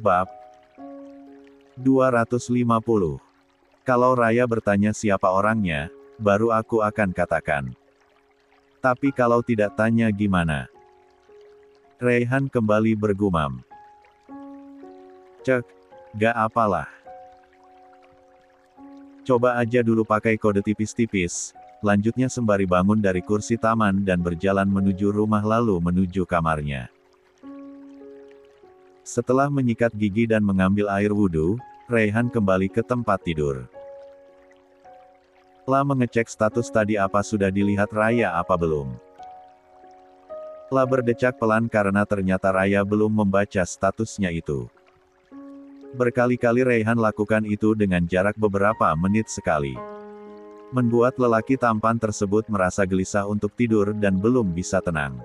Bab 250. Kalau Raya bertanya siapa orangnya, baru aku akan katakan. Tapi kalau tidak tanya gimana? Raihan kembali bergumam. Cek, gak apalah. Coba aja dulu pakai kode tipis-tipis, lanjutnya sembari bangun dari kursi taman dan berjalan menuju rumah lalu menuju kamarnya. Setelah menyikat gigi dan mengambil air wudhu, Raihan kembali ke tempat tidur. La mengecek status tadi apa sudah dilihat Raya apa belum. La berdecak pelan karena ternyata Raya belum membaca statusnya itu. Berkali-kali Raihan lakukan itu dengan jarak beberapa menit sekali. Membuat lelaki tampan tersebut merasa gelisah untuk tidur dan belum bisa tenang.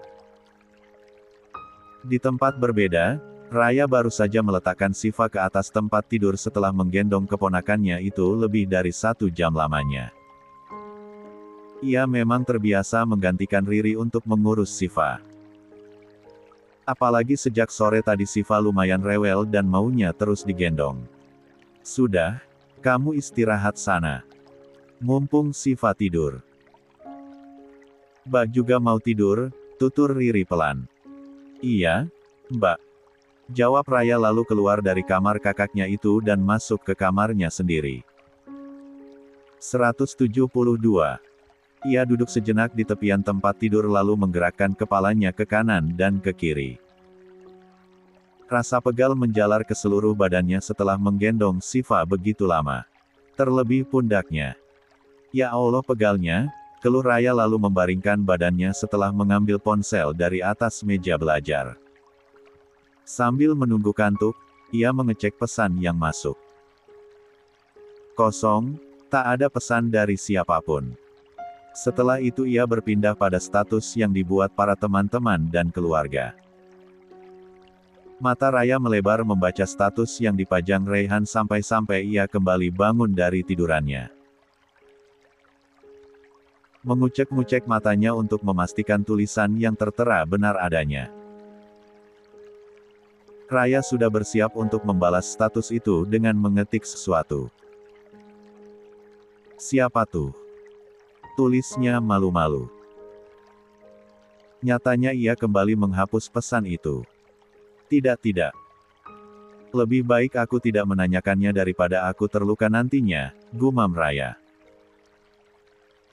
Di tempat berbeda, Raya baru saja meletakkan Siva ke atas tempat tidur setelah menggendong keponakannya itu lebih dari 1 jam lamanya. Ia memang terbiasa menggantikan Riri untuk mengurus Siva. Apalagi sejak sore tadi Siva lumayan rewel dan maunya terus digendong. Sudah, kamu istirahat sana. Mumpung Siva tidur. Mbak juga mau tidur, tutur Riri pelan. Iya, Mbak. Jawab Raya lalu keluar dari kamar kakaknya itu dan masuk ke kamarnya sendiri. 172. Ia duduk sejenak di tepian tempat tidur lalu menggerakkan kepalanya ke kanan dan ke kiri. Rasa pegal menjalar ke seluruh badannya setelah menggendong Siva begitu lama. Terlebih pundaknya. Ya Allah pegalnya, keluh Raya lalu membaringkan badannya setelah mengambil ponsel dari atas meja belajar. Sambil menunggu kantuk, ia mengecek pesan yang masuk. Kosong, tak ada pesan dari siapapun. Setelah itu ia berpindah pada status yang dibuat para teman-teman dan keluarga. Mata Raya melebar membaca status yang dipajang Raihan sampai-sampai ia kembali bangun dari tidurannya. Mengucek-ngucek matanya untuk memastikan tulisan yang tertera benar adanya. Raya sudah bersiap untuk membalas status itu dengan mengetik sesuatu. Siapa tuh? Tulisnya malu-malu. Nyatanya ia kembali menghapus pesan itu. Tidak. Lebih baik aku tidak menanyakannya daripada aku terluka nantinya, gumam Raya.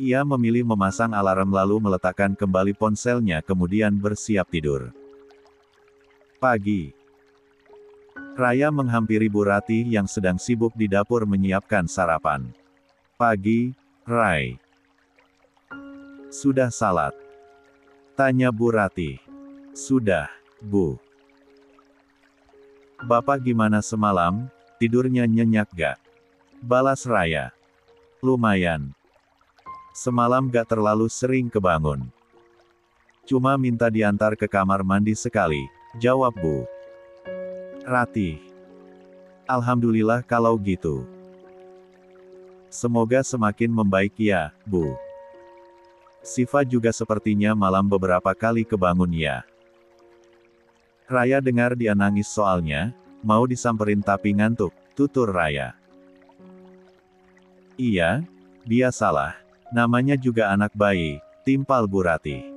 Ia memilih memasang alarm lalu meletakkan kembali ponselnya kemudian bersiap tidur. Pagi. Raya menghampiri Bu Ratih yang sedang sibuk di dapur menyiapkan sarapan. Pagi, Rai. Sudah salat? Tanya Bu Ratih. Sudah, Bu. Bapak gimana semalam, tidurnya nyenyak gak? Balas Raya. Lumayan. Semalam gak terlalu sering kebangun. Cuma minta diantar ke kamar mandi sekali, jawab Bu Ratih. Alhamdulillah kalau gitu. Semoga semakin membaik ya, Bu. Siva juga sepertinya malam beberapa kali kebangun ya. Raya dengar dia nangis soalnya, mau disamperin tapi ngantuk, tutur Raya. Iya, biasalah, namanya juga anak bayi, timpal Bu Ratih.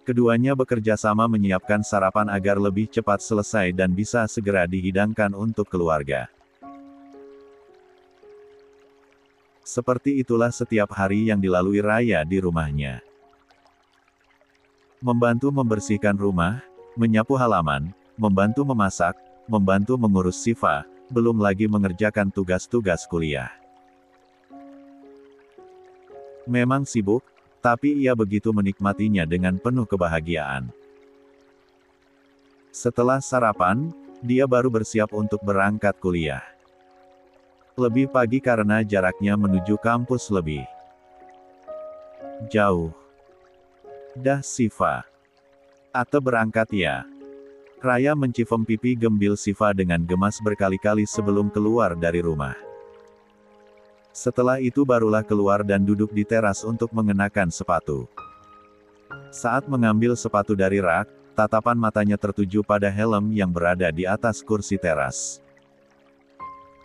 Keduanya bekerja sama menyiapkan sarapan agar lebih cepat selesai dan bisa segera dihidangkan untuk keluarga. Seperti itulah setiap hari yang dilalui Raya di rumahnya. Membantu membersihkan rumah, menyapu halaman, membantu memasak, membantu mengurus Siva, belum lagi mengerjakan tugas-tugas kuliah. Memang sibuk, tapi ia begitu menikmatinya dengan penuh kebahagiaan. Setelah sarapan, dia baru bersiap untuk berangkat kuliah. Lebih pagi karena jaraknya menuju kampus lebih jauh. Dah Siva. Ate berangkat ya. Raya mencium pipi gembil Siva dengan gemas berkali-kali sebelum keluar dari rumah. Setelah itu barulah keluar dan duduk di teras untuk mengenakan sepatu. Saat mengambil sepatu dari rak, tatapan matanya tertuju pada helm yang berada di atas kursi teras.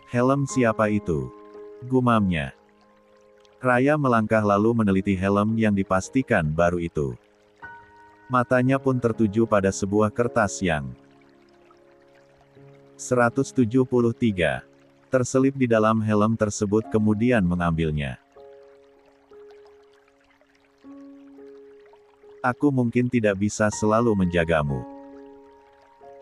Helm siapa itu? Gumamnya. Raya melangkah lalu meneliti helm yang dipastikan baru itu. Matanya pun tertuju pada sebuah kertas yang 173 terselip di dalam helm tersebut, kemudian mengambilnya. Aku mungkin tidak bisa selalu menjagamu.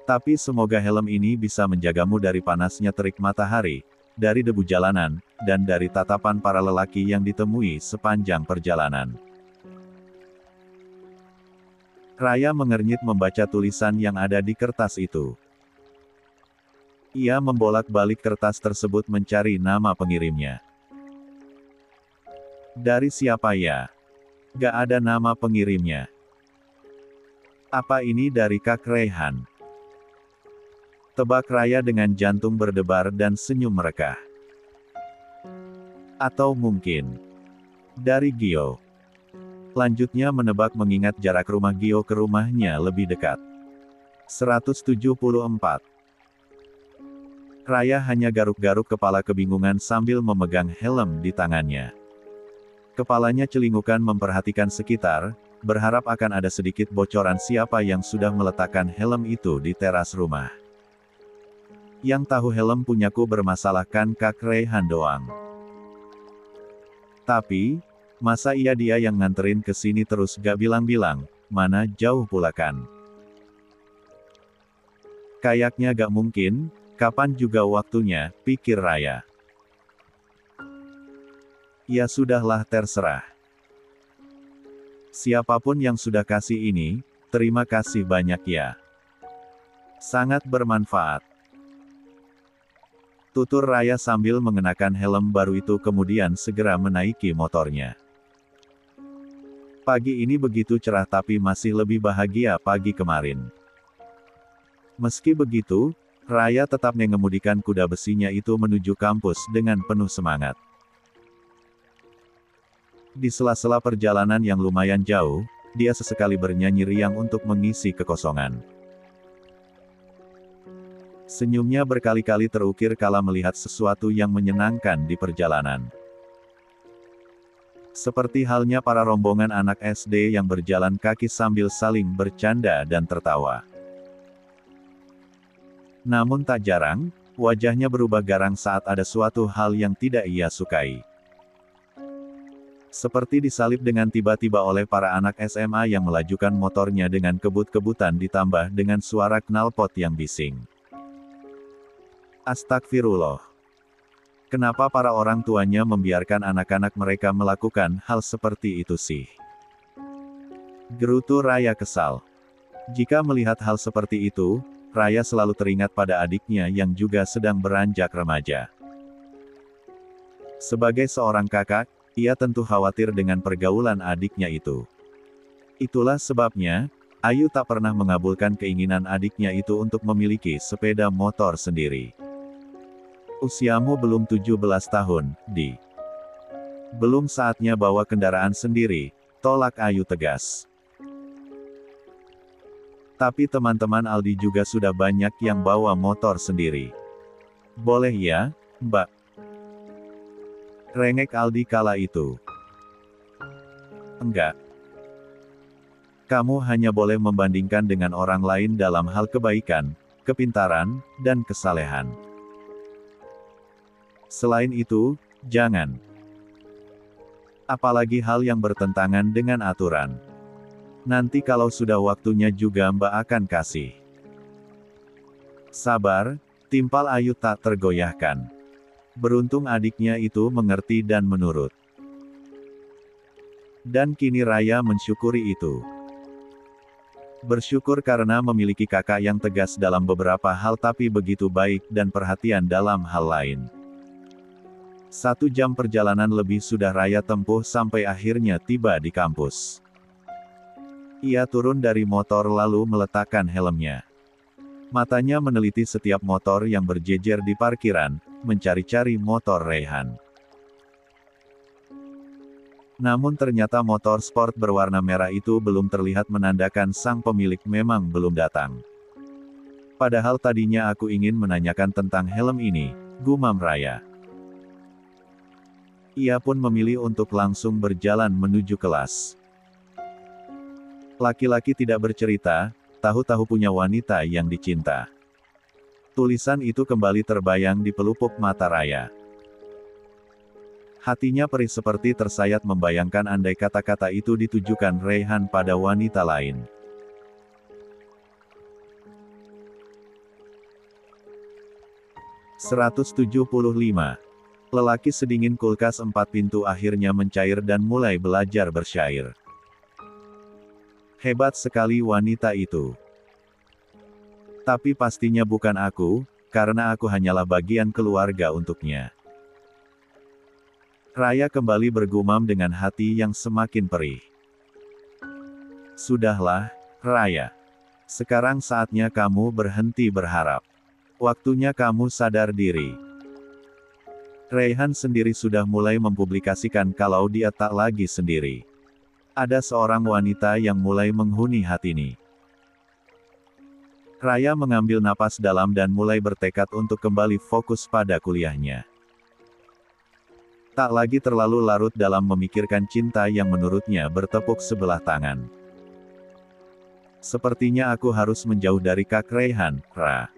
Tapi semoga helm ini bisa menjagamu dari panasnya terik matahari, dari debu jalanan, dan dari tatapan para lelaki yang ditemui sepanjang perjalanan. Raya mengernyit membaca tulisan yang ada di kertas itu. Ia membolak-balik kertas tersebut mencari nama pengirimnya. Dari siapa ya? Gak ada nama pengirimnya. Apa ini dari Kak Raihan? Tebak Raya dengan jantung berdebar dan senyum merekah. Atau mungkin dari Gio. Lanjutnya menebak mengingat jarak rumah Gio ke rumahnya lebih dekat. 174. Raya hanya garuk-garuk kepala kebingungan sambil memegang helm di tangannya. Kepalanya celingukan memperhatikan sekitar, berharap akan ada sedikit bocoran siapa yang sudah meletakkan helm itu di teras rumah. Yang tahu helm punyaku bermasalah kan Kak Raihan doang. Tapi, masa iya dia yang nganterin ke sini terus gak bilang-bilang, mana jauh pula kan. Kayaknya gak mungkin. Kapan juga waktunya, pikir Raya. Ya sudahlah, terserah. Siapapun yang sudah kasih ini, terima kasih banyak ya. Sangat bermanfaat. Tutur Raya sambil mengenakan helm baru itu, kemudian segera menaiki motornya. Pagi ini begitu cerah tapi masih lebih bahagia pagi kemarin. Meski begitu, Raya tetap mengemudikan kuda besinya itu menuju kampus dengan penuh semangat. Di sela-sela perjalanan yang lumayan jauh, dia sesekali bernyanyi riang untuk mengisi kekosongan. Senyumnya berkali-kali terukir kala melihat sesuatu yang menyenangkan di perjalanan. Seperti halnya para rombongan anak SD yang berjalan kaki sambil saling bercanda dan tertawa. Namun tak jarang, wajahnya berubah garang saat ada suatu hal yang tidak ia sukai. Seperti disalip dengan tiba-tiba oleh para anak SMA yang melajukan motornya dengan kebut-kebutan ditambah dengan suara knalpot yang bising. Astagfirullah. Kenapa para orang tuanya membiarkan anak-anak mereka melakukan hal seperti itu sih? Gerutu Raya kesal. Jika melihat hal seperti itu, Raya selalu teringat pada adiknya yang juga sedang beranjak remaja. Sebagai seorang kakak, ia tentu khawatir dengan pergaulan adiknya itu. Itulah sebabnya, Ayu tak pernah mengabulkan keinginan adiknya itu untuk memiliki sepeda motor sendiri. Usiamu belum 17 tahun, Di. Belum saatnya bawa kendaraan sendiri, tolak Ayu tegas. Tapi teman-teman Aldi juga sudah banyak yang bawa motor sendiri. Boleh ya, Mbak? Rengek Aldi kala itu. Enggak. Kamu hanya boleh membandingkan dengan orang lain dalam hal kebaikan, kepintaran, dan kesalehan. Selain itu, jangan. Apalagi hal yang bertentangan dengan aturan. Nanti kalau sudah waktunya juga Mbak akan kasih. Sabar, timpal Ayu tak tergoyahkan. Beruntung adiknya itu mengerti dan menurut. Dan kini Raya mensyukuri itu. Bersyukur karena memiliki kakak yang tegas dalam beberapa hal tapi begitu baik dan perhatian dalam hal lain. 1 jam perjalanan lebih sudah Raya tempuh sampai akhirnya tiba di kampus. Ia turun dari motor lalu meletakkan helmnya. Matanya meneliti setiap motor yang berjejer di parkiran, mencari-cari motor Raihan. Namun ternyata motor sport berwarna merah itu belum terlihat, menandakan sang pemilik memang belum datang. Padahal tadinya aku ingin menanyakan tentang helm ini, gumam Raya. Ia pun memilih untuk langsung berjalan menuju kelas. Laki-laki tidak bercerita, tahu-tahu punya wanita yang dicinta. Tulisan itu kembali terbayang di pelupuk mata Raya. Hatinya perih seperti tersayat membayangkan andai kata-kata itu ditujukan Raihan pada wanita lain. "175. Lelaki sedingin kulkas 4 pintu akhirnya mencair dan mulai belajar bersyair. Hebat sekali wanita itu. Tapi pastinya bukan aku, karena aku hanyalah bagian keluarga untuknya." Raya kembali bergumam dengan hati yang semakin perih. "Sudahlah, Raya. Sekarang saatnya kamu berhenti berharap. Waktunya kamu sadar diri." Raihan sendiri sudah mulai mempublikasikan kalau dia tak lagi sendiri. Ada seorang wanita yang mulai menghuni hatinya. Raya mengambil napas dalam dan mulai bertekad untuk kembali fokus pada kuliahnya. Tak lagi terlalu larut dalam memikirkan cinta yang menurutnya bertepuk sebelah tangan. "Sepertinya aku harus menjauh dari Kak Raihan, Ra.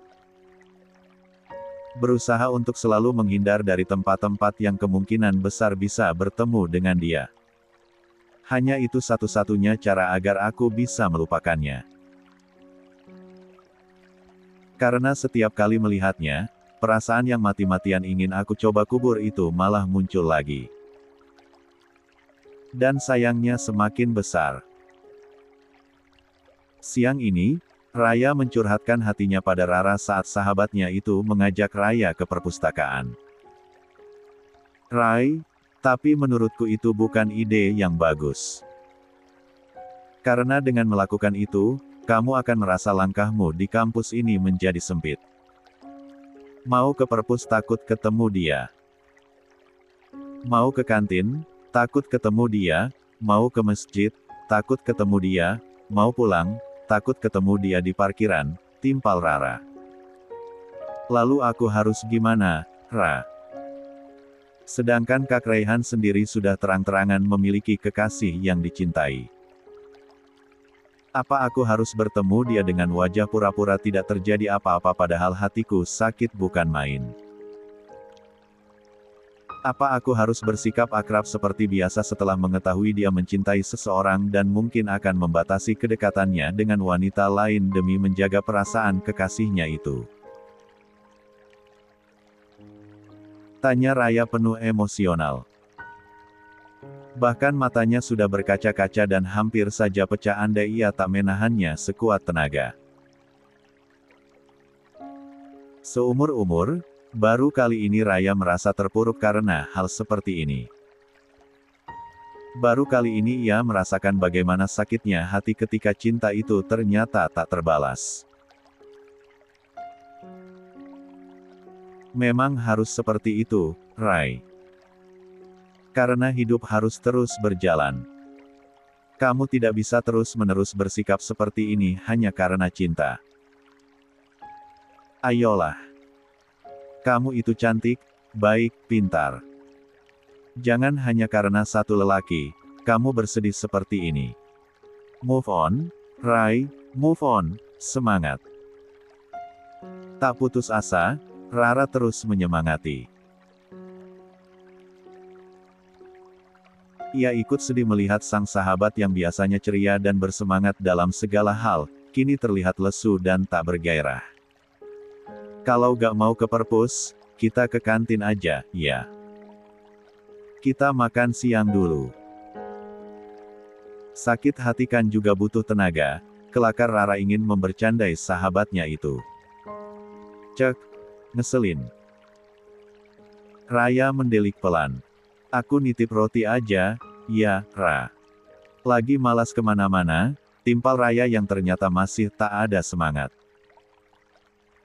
Berusaha untuk selalu menghindar dari tempat-tempat yang kemungkinan besar bisa bertemu dengan dia. Hanya itu satu-satunya cara agar aku bisa melupakannya. Karena setiap kali melihatnya, perasaan yang mati-matian ingin aku coba kubur itu malah muncul lagi. Dan sayangnya semakin besar." Siang ini, Raya mencurhatkan hatinya pada Rara saat sahabatnya itu mengajak Raya ke perpustakaan. "Rai, tapi menurutku itu bukan ide yang bagus. Karena dengan melakukan itu, kamu akan merasa langkahmu di kampus ini menjadi sempit. Mau ke perpus takut ketemu dia. Mau ke kantin, takut ketemu dia. Mau ke masjid, takut ketemu dia. Mau pulang, takut ketemu dia di parkiran," timpal Rara. "Lalu aku harus gimana, Ra? Sedangkan Kak Raihan sendiri sudah terang-terangan memiliki kekasih yang dicintai. Apa aku harus bertemu dia dengan wajah pura-pura tidak terjadi apa-apa padahal hatiku sakit bukan main? Apa aku harus bersikap akrab seperti biasa setelah mengetahui dia mencintai seseorang dan mungkin akan membatasi kedekatannya dengan wanita lain demi menjaga perasaan kekasihnya itu?" Tanya Raya penuh emosional. Bahkan matanya sudah berkaca-kaca dan hampir saja pecah andai ia tak menahannya sekuat tenaga. Seumur-umur, baru kali ini Raya merasa terpuruk karena hal seperti ini. Baru kali ini ia merasakan bagaimana sakitnya hati ketika cinta itu ternyata tak terbalas. Memang harus seperti itu, Rai. Karena hidup harus terus berjalan. Kamu tidak bisa terus-menerus bersikap seperti ini hanya karena cinta. Ayolah. Kamu itu cantik, baik, pintar. Jangan hanya karena satu lelaki, kamu bersedih seperti ini. Move on, Rai, move on, semangat. Tak putus asa, Rara terus menyemangati. Ia ikut sedih melihat sang sahabat yang biasanya ceria dan bersemangat dalam segala hal, kini terlihat lesu dan tak bergairah. "Kalau gak mau ke perpus, kita ke kantin aja, ya. Kita makan siang dulu." Sakit hati kan juga butuh tenaga, kelakar Rara ingin membercandai sahabatnya itu. "Cek, ngeselin." Raya mendelik pelan. "Aku nitip roti aja, ya, Ra. Lagi malas kemana-mana," timpal Raya yang ternyata masih tak ada semangat.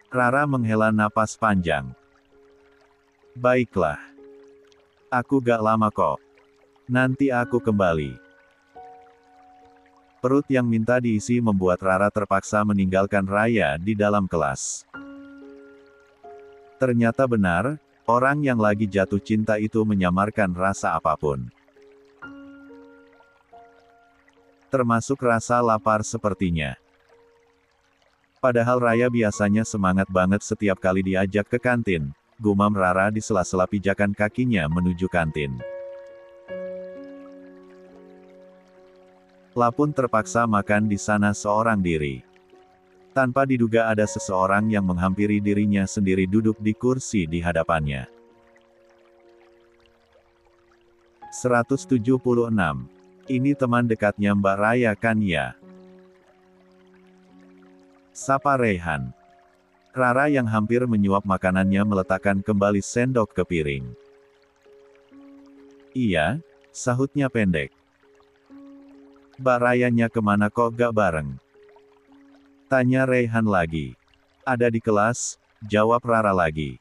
Rara menghela napas panjang. "Baiklah. Aku gak lama kok. Nanti aku kembali. Perut yang minta diisi membuat Rara terpaksa meninggalkan Raya di dalam kelas. Ternyata benar, orang yang lagi jatuh cinta itu menyamarkan rasa apapun. Termasuk rasa lapar sepertinya. Padahal Raya biasanya semangat banget setiap kali diajak ke kantin, gumam Rara di sela-sela pijakan kakinya menuju kantin. Lapun terpaksa makan di sana seorang diri. Tanpa diduga ada seseorang yang menghampiri dirinya sendiri duduk di kursi di hadapannya. 176. Ini teman dekatnya Mbak Raya kan ya? Sapa Raihan. Rara yang hampir menyuap makanannya meletakkan kembali sendok ke piring. Iya, sahutnya pendek. Mbak Rayanya kemana kok gak bareng? Tanya Raihan lagi. Ada di kelas, jawab Rara lagi.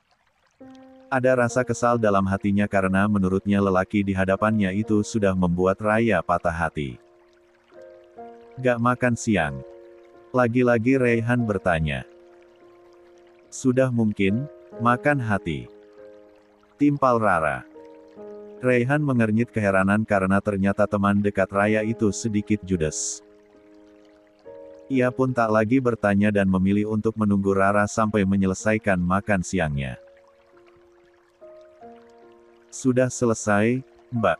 Ada rasa kesal dalam hatinya karena menurutnya lelaki di hadapannya itu sudah membuat Raya patah hati. Gak makan siang. Lagi-lagi Raihan bertanya. Sudah mungkin, makan hati. Timpal Rara. Raihan mengernyit keheranan karena ternyata teman dekat Raya itu sedikit judes. Ia pun tak lagi bertanya dan memilih untuk menunggu Rara sampai menyelesaikan makan siangnya. Sudah selesai, Mbak?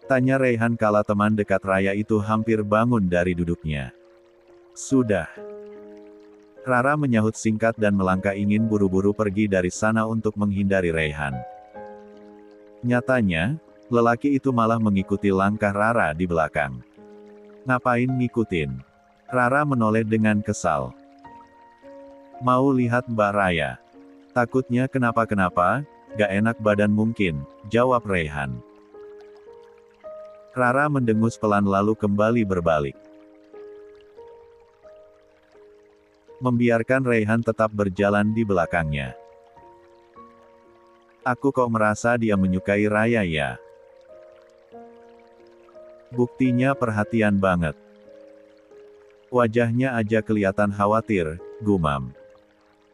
Tanya Raihan kala teman dekat Raya itu hampir bangun dari duduknya. Sudah. Rara menyahut singkat dan melangkah ingin buru-buru pergi dari sana untuk menghindari Raihan. Nyatanya, lelaki itu malah mengikuti langkah Rara di belakang. Ngapain ngikutin? Rara menoleh dengan kesal. Mau lihat Mbak Raya. Takutnya kenapa-kenapa, gak enak badan mungkin, jawab Raihan. Rara mendengus pelan lalu kembali berbalik. Membiarkan Raihan tetap berjalan di belakangnya. Aku kok merasa dia menyukai Raya ya. Buktinya perhatian banget. Wajahnya aja kelihatan khawatir, gumam.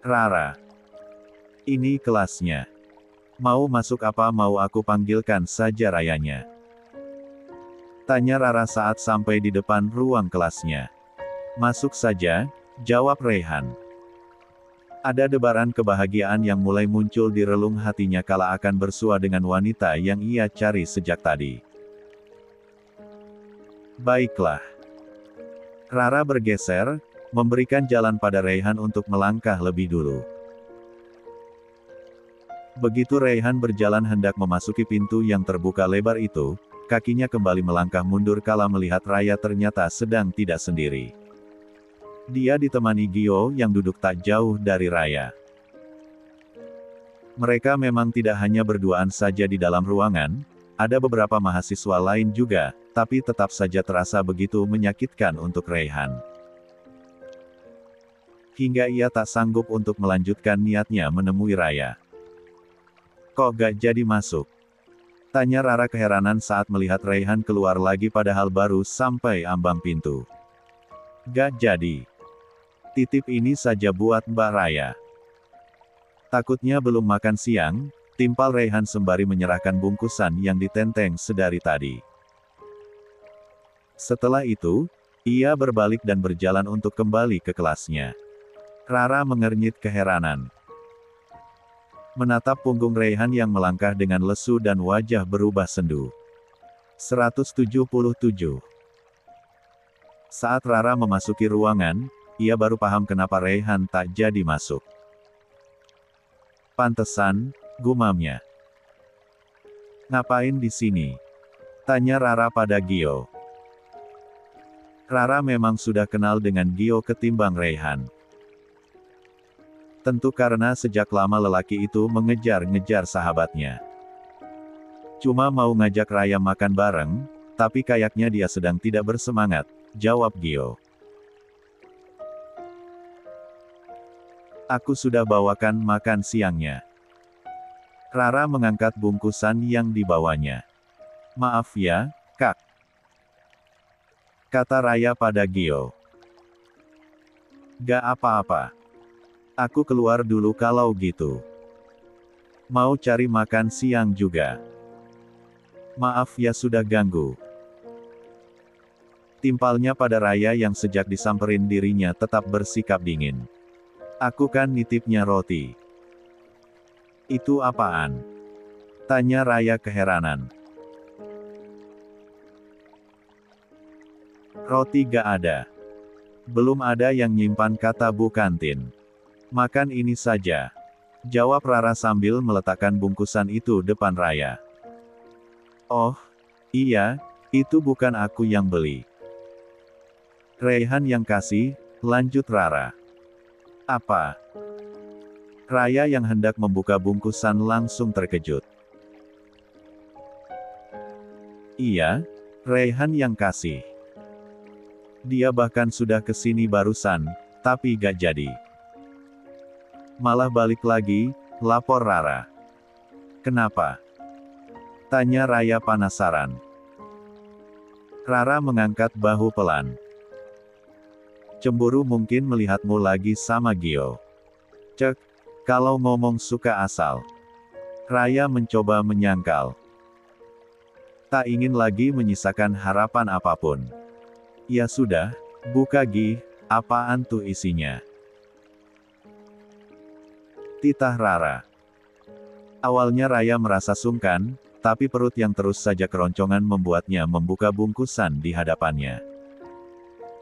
Rara. Ini kelasnya. Mau masuk apa mau aku panggilkan saja Rayanya? Tanya Rara saat sampai di depan ruang kelasnya. Masuk saja, jawab Raihan. Ada debaran kebahagiaan yang mulai muncul di relung hatinya kala akan bersua dengan wanita yang ia cari sejak tadi. Baiklah. Rara bergeser, memberikan jalan pada Raihan untuk melangkah lebih dulu. Begitu Raihan berjalan hendak memasuki pintu yang terbuka lebar itu, kakinya kembali melangkah mundur kala melihat Raya ternyata sedang tidak sendiri. Dia ditemani Gio yang duduk tak jauh dari Raya. Mereka memang tidak hanya berduaan saja di dalam ruangan, ada beberapa mahasiswa lain juga, tapi tetap saja terasa begitu menyakitkan untuk Raihan. Hingga ia tak sanggup untuk melanjutkan niatnya menemui Raya. Kok gak jadi masuk? Tanya Rara keheranan saat melihat Raihan keluar lagi padahal baru sampai ambang pintu. Gak jadi. Titip ini saja buat Mbak Raya. Takutnya belum makan siang, timpal Raihan sembari menyerahkan bungkusan yang ditenteng sedari tadi. Setelah itu, ia berbalik dan berjalan untuk kembali ke kelasnya. Rara mengernyit keheranan. Menatap punggung Raihan yang melangkah dengan lesu dan wajah berubah sendu. 177. Saat Rara memasuki ruangan, ia baru paham kenapa Raihan tak jadi masuk. Pantesan, gumamnya. Ngapain di sini? Tanya Rara pada Gio. Rara memang sudah kenal dengan Gio ketimbang Raihan. Tentu karena sejak lama lelaki itu mengejar-ngejar sahabatnya. Cuma mau ngajak Raya makan bareng, tapi kayaknya dia sedang tidak bersemangat, jawab Gio. Aku sudah bawakan makan siangnya. Rara mengangkat bungkusan yang dibawanya. Maaf ya, Kak. Kata Raya pada Gio. Gak apa-apa. Aku keluar dulu kalau gitu. Mau cari makan siang juga. Maaf ya sudah ganggu. Timpalnya pada Raya yang sejak disamperin dirinya tetap bersikap dingin. Aku kan nitipnya roti. Itu apaan? Tanya Raya keheranan. Roti gak ada. Belum ada yang nyimpan, kata Bu Kantin. Makan ini saja. Jawab Rara sambil meletakkan bungkusan itu depan Raya. Oh, iya, itu bukan aku yang beli. Raihan yang kasih, lanjut Rara. Apa? Raya yang hendak membuka bungkusan langsung terkejut. Iya, Raihan yang kasih. Dia bahkan sudah kesini barusan, tapi gak jadi. Malah balik lagi, lapor Rara. Kenapa? Tanya Raya penasaran. Rara mengangkat bahu pelan. Cemburu mungkin melihatmu lagi sama Gio. Cek, kalau ngomong suka asal. Raya mencoba menyangkal. Tak ingin lagi menyisakan harapan apapun. Ya sudah, buka Gi, apaan tuh isinya? Titah Rara. Awalnya Raya merasa sungkan, tapi perut yang terus saja keroncongan membuatnya membuka bungkusan di hadapannya.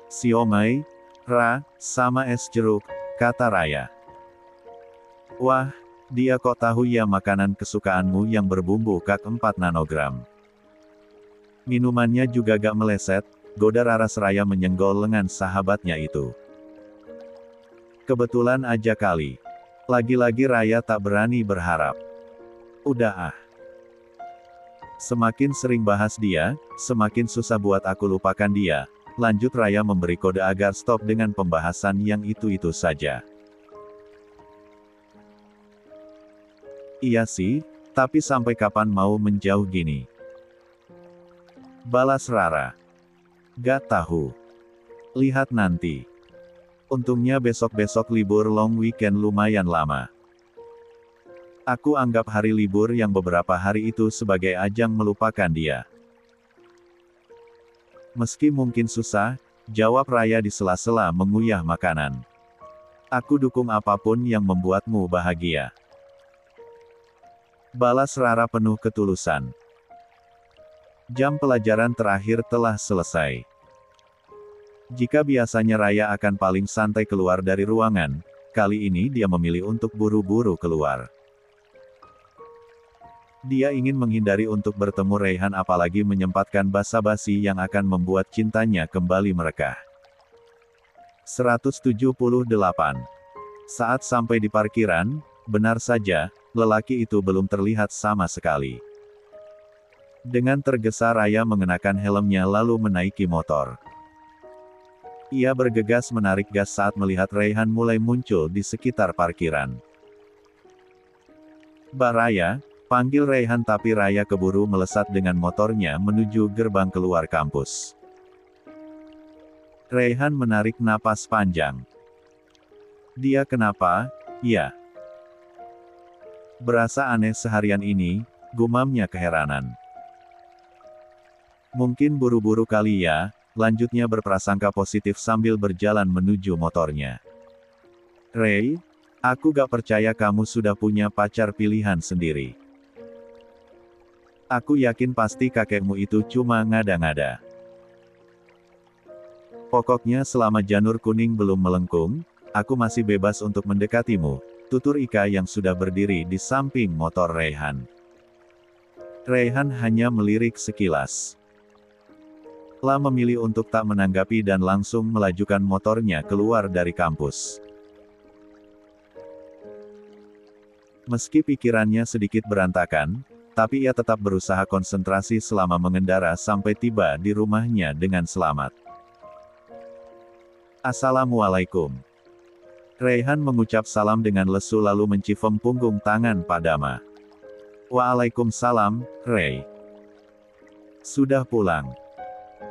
Siomay, Ra, sama es jeruk, kata Raya. Wah, dia kok tahu ya makanan kesukaanmu yang berbumbu kak 4 nanogram. Minumannya juga gak meleset, goda Rara seraya menyenggol lengan sahabatnya itu. Kebetulan aja kali. Lagi-lagi Raya tak berani berharap. Udah ah. Semakin sering bahas dia, semakin susah buat aku lupakan dia. Lanjut Raya memberi kode agar stop dengan pembahasan yang itu-itu saja. Iya sih, tapi sampai kapan mau menjauh gini? Balas Rara. Gak tahu. Lihat nanti. Untungnya besok-besok libur long weekend lumayan lama. Aku anggap hari libur yang beberapa hari itu sebagai ajang melupakan dia. Meski mungkin susah, jawab Raya di sela-sela mengunyah makanan. Aku dukung apapun yang membuatmu bahagia. Balas Rara penuh ketulusan. Jam pelajaran terakhir telah selesai. Jika biasanya Raya akan paling santai keluar dari ruangan, kali ini dia memilih untuk buru-buru keluar. Dia ingin menghindari untuk bertemu Raihan apalagi menyempatkan basa-basi yang akan membuat cintanya kembali merekah. 178. Saat sampai di parkiran, benar saja, lelaki itu belum terlihat sama sekali. Dengan tergesa Raya mengenakan helmnya lalu menaiki motor. Ia bergegas menarik gas saat melihat Raihan mulai muncul di sekitar parkiran. Mbak Raya, panggil Raihan tapi Raya keburu melesat dengan motornya menuju gerbang keluar kampus. Raihan menarik napas panjang. Dia kenapa? Ya. Berasa aneh seharian ini, gumamnya keheranan. Mungkin buru-buru kali ya. Lanjutnya berprasangka positif sambil berjalan menuju motornya. Ray, aku gak percaya kamu sudah punya pacar pilihan sendiri. Aku yakin pasti kakekmu itu cuma ngada-ngada. Pokoknya selama janur kuning belum melengkung, aku masih bebas untuk mendekatimu, tutur Ika yang sudah berdiri di samping motor Raihan. Raihan hanya melirik sekilas. La memilih untuk tak menanggapi dan langsung melajukan motornya keluar dari kampus. Meski pikirannya sedikit berantakan, tapi ia tetap berusaha konsentrasi selama mengendara sampai tiba di rumahnya dengan selamat. Assalamualaikum. Raihan mengucap salam dengan lesu lalu mencifem punggung tangan Padama. Waalaikumsalam, Ray. Sudah pulang.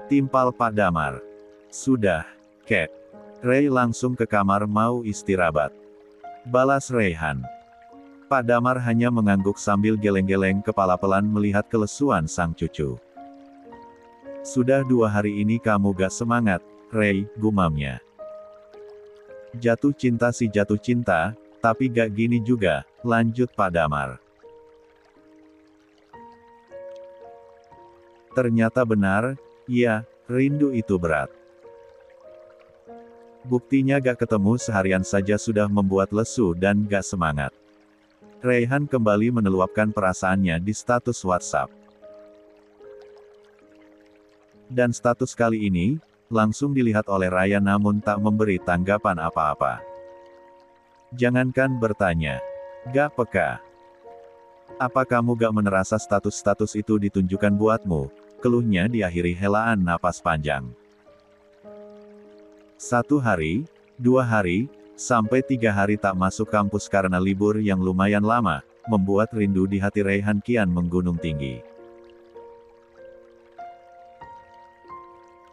Timpal Pak Damar. Sudah, Kek. Ray langsung ke kamar mau istirahat. Balas Rayhan. Pak Damar hanya mengangguk sambil geleng-geleng kepala pelan melihat kelesuan sang cucu. Sudah 2 hari ini kamu gak semangat, Ray, gumamnya. Jatuh cinta sih jatuh cinta, tapi gak gini juga, lanjut Pak Damar. Ternyata benar, iya, rindu itu berat. Buktinya gak ketemu seharian saja sudah membuat lesu dan gak semangat. Rayhan kembali meneluapkan perasaannya di status WhatsApp. Dan status kali ini, langsung dilihat oleh Raya namun tak memberi tanggapan apa-apa. Jangankan bertanya. Gak peka. Apa kamu gak menerasa status-status itu ditunjukkan buatmu? Keluhnya diakhiri helaan napas panjang. 1 hari, 2 hari, sampai 3 hari tak masuk kampus karena libur yang lumayan lama, membuat rindu di hati Rayhan kian menggunung tinggi.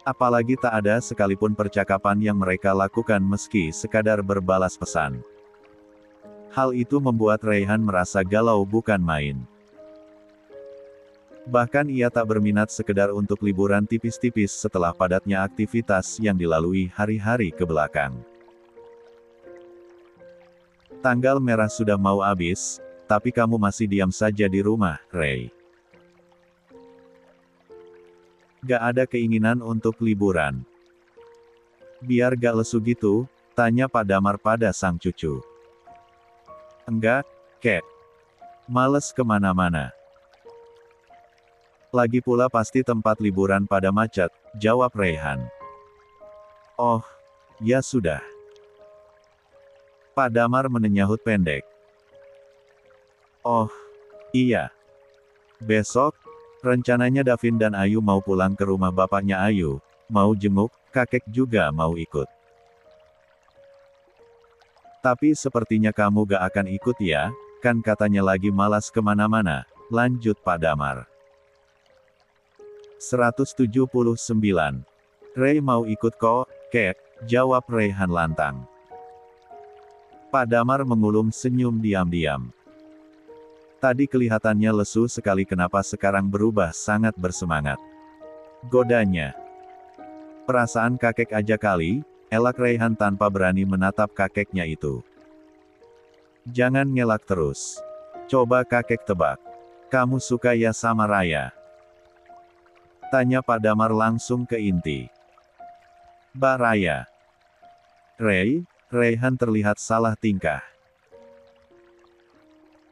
Apalagi tak ada sekalipun percakapan yang mereka lakukan meski sekadar berbalas pesan. Hal itu membuat Rayhan merasa galau bukan main. Bahkan ia tak berminat sekedar untuk liburan tipis-tipis setelah padatnya aktivitas yang dilalui hari-hari ke belakang. Tanggal merah sudah mau habis, tapi kamu masih diam saja di rumah, Ray. Gak ada keinginan untuk liburan. Biar gak lesu gitu, tanya Pak Damar pada sang cucu. Enggak, Kek. Males kemana-mana. Lagi pula pasti tempat liburan pada macet, jawab Rayhan. Oh, ya sudah. Pak Damar menyahut pendek. Oh, iya. Besok, rencananya Davin dan Ayu mau pulang ke rumah bapaknya Ayu, mau jenguk, kakek juga mau ikut. Tapi sepertinya kamu gak akan ikut ya, kan katanya lagi malas kemana-mana, lanjut Pak Damar. 179. Ray mau ikut kok, Kek, jawab Rayhan lantang. Pak Damar mengulum senyum diam-diam. Tadi kelihatannya lesu sekali kenapa sekarang berubah sangat bersemangat. Godanya. Perasaan kakek aja kali, elak Rayhan tanpa berani menatap kakeknya itu. Jangan ngelak terus. Coba kakek tebak. Kamu suka ya sama Raya? Tanya Pak Damar langsung ke inti. Mbak Raya. Rayhan terlihat salah tingkah.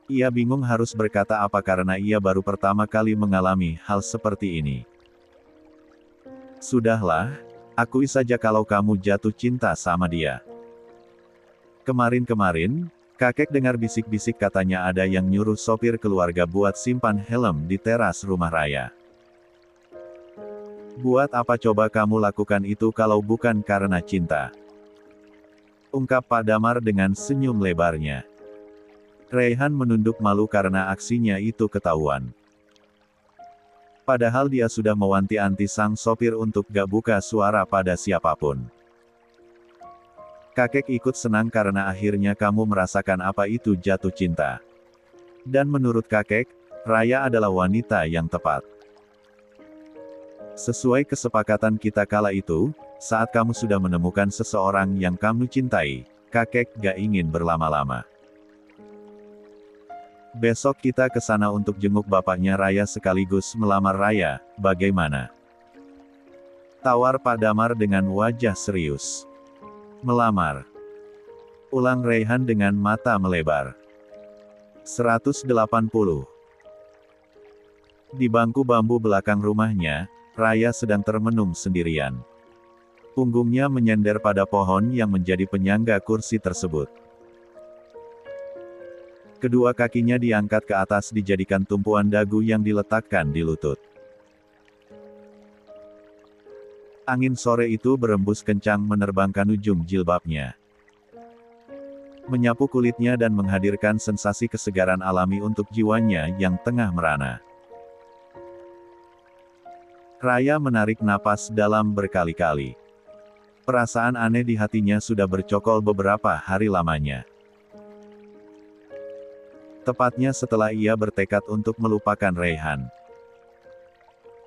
Ia bingung harus berkata apa karena ia baru pertama kali mengalami hal seperti ini. Sudahlah, akui saja kalau kamu jatuh cinta sama dia. Kemarin-kemarin, kakek dengar bisik-bisik katanya ada yang nyuruh sopir keluarga buat simpan helm di teras rumah Raya. Buat apa coba kamu lakukan itu kalau bukan karena cinta? Ungkap Pak Damar dengan senyum lebarnya. Rayhan menunduk malu karena aksinya itu ketahuan. Padahal dia sudah mewanti-wanti sang sopir untuk gak buka suara pada siapapun. Kakek ikut senang karena akhirnya kamu merasakan apa itu jatuh cinta. Dan menurut kakek, Raya adalah wanita yang tepat. Sesuai kesepakatan kita kala itu, saat kamu sudah menemukan seseorang yang kamu cintai, kakek gak ingin berlama-lama. Besok kita ke sana untuk jenguk bapaknya Raya sekaligus melamar Raya, bagaimana? Tawar Pak Damar dengan wajah serius. Melamar. Ulang Rayhan dengan mata melebar. 180. Di bangku bambu belakang rumahnya, Raya sedang termenung sendirian. Punggungnya menyender pada pohon yang menjadi penyangga kursi tersebut. Kedua kakinya diangkat ke atas dijadikan tumpuan dagu yang diletakkan di lutut. Angin sore itu berembus kencang menerbangkan ujung jilbabnya. Menyapu kulitnya dan menghadirkan sensasi kesegaran alami untuk jiwanya yang tengah merana. Raya menarik napas dalam berkali-kali. Perasaan aneh di hatinya sudah bercokol beberapa hari lamanya. Tepatnya setelah ia bertekad untuk melupakan Raihan.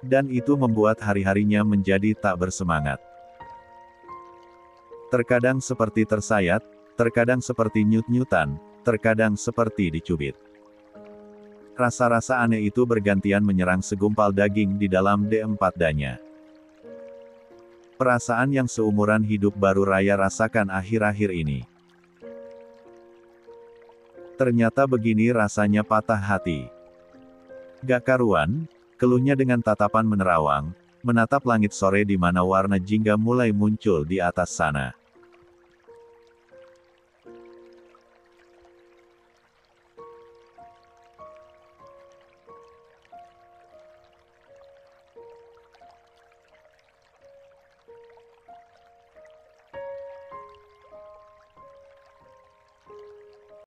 Dan itu membuat hari-harinya menjadi tak bersemangat. Terkadang seperti tersayat, terkadang seperti nyut-nyutan, terkadang seperti dicubit. Rasa-rasa aneh itu bergantian menyerang segumpal daging di dalam D4 danya. Perasaan yang seumuran hidup baru Raya rasakan akhir-akhir ini. Ternyata begini rasanya patah hati. Gak karuan, keluhnya dengan tatapan menerawang, menatap langit sore di mana warna jingga mulai muncul di atas sana.